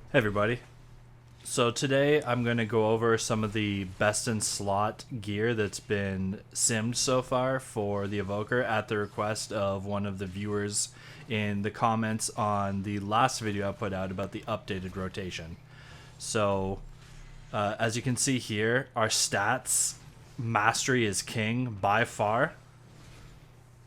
Hey everybody. So today I'm going to go over some of the best in slot gear that's been simmed so far for the Evoker at the request of one of the viewers in the comments on the last video I put out about the updated rotation. So as you can see here, our stats, mastery is king by far.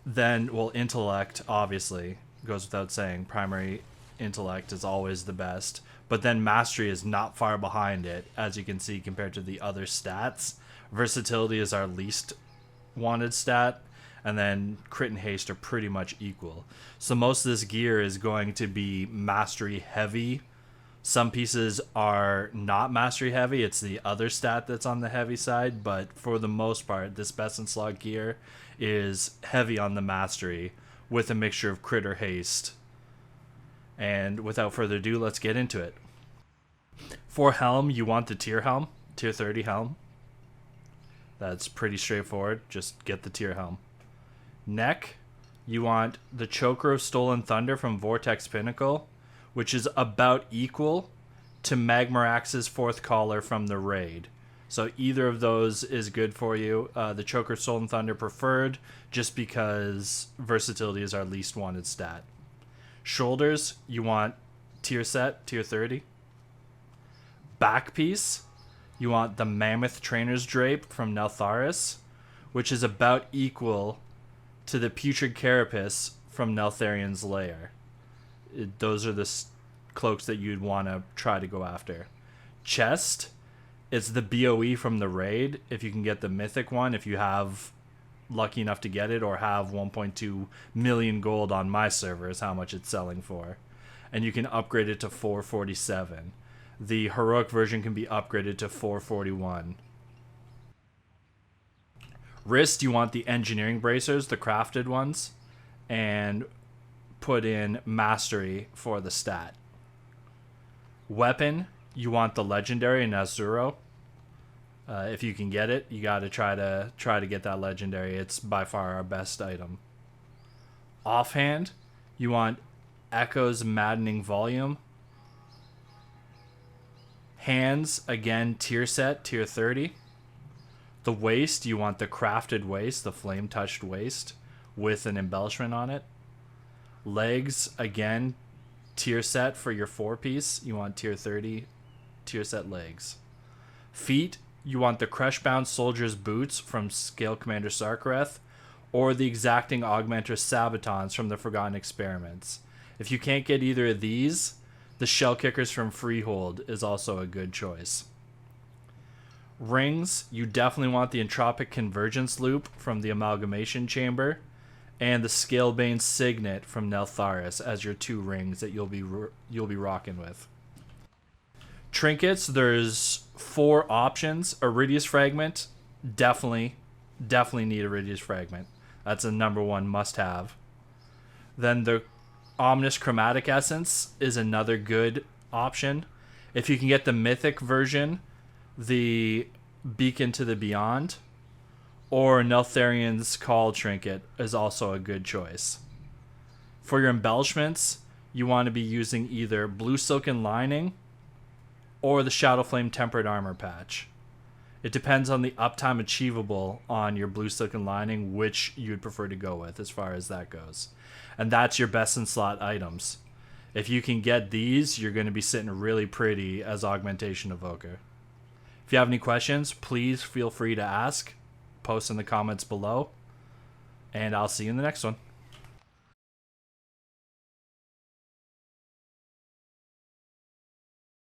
Then, well, intellect obviously goes without saying. Primary intellect is always the best. But then mastery is not far behind it, as you can see, compared to the other stats. Versatility is our least wanted stat, and then crit and haste are pretty much equal. So most of this gear is going to be mastery heavy. Some pieces are not mastery heavy. It's the other stat that's on the heavy side, but for the most part, this best in slot gear is heavy on the mastery with a mixture of crit or haste. And without further ado, let's get into it. For Helm, you want the tier Helm, tier 30 Helm. That's pretty straightforward. Just get the tier Helm. Neck, you want the Choker of Stolen Thunder from Vortex Pinnacle, which is about equal to Magmorax's fourth collar from the raid. So either of those is good for you. The Choker of Stolen Thunder preferred, just because versatility is our least wanted stat. Shoulders, you want tier set, tier 30. Back piece, you want the Mammoth-Trainer's Drape from Neltharus, which is about equal to the Putrid Carapace from Neltharion's Lair. Those are the cloaks that you'd want to try to go after. Chest, it's the BOE from the raid, if you can get the Mythic one, if you have lucky enough to get it, or have 1.2 million gold on my server is how much it's selling for. And you can upgrade it to 447. The heroic version can be upgraded to 441. Wrist, you want the engineering bracers, the crafted ones, and put in mastery for the stat. Weapon, you want the legendary Nazuro. If you can get it, you got to try to get that legendary. It's by far our best item. Offhand, you want Echo's Maddening Volume. Hands, again, tier set, tier 30. The waist, you want the crafted waist, the flame touched waist with an embellishment on it. Legs, again, tier set for your 4-piece. You want tier 30, tier set legs. Feet, you want the Crechebound Soldier's Boots from Scalecommander Sarkareth, or the Exacting Augmenter Sabatons from the Forgotten Experiments. If you can't get either of these, the Shell Kickers from Freehold is also a good choice. Rings, you definitely want the Entropic Convergence Loop from the Amalgamation Chamber, and the Scalebane Signet from Neltharus as your 2 rings that you'll be rocking with. Trinkets, there's 4 options. Iridius Fragment, definitely need Iridius Fragment. That's a number 1 must-have. Then the Ominous Chromatic Essence is another good option. If you can get the Mythic version, the Beacon to the Beyond, or Neltharion's Call Trinket is also a good choice. For your embellishments, you want to be using either Blue Silken Lining or the Shadowflame Tempered Armor Patch. It depends on the uptime achievable on your Blue Silken Lining, which you'd prefer to go with as far as that goes. And that's your best in slot items. If you can get these, you're going to be sitting really pretty as Augmentation Evoker. If you have any questions, please feel free to ask. Post in the comments below. And I'll see you in the next one.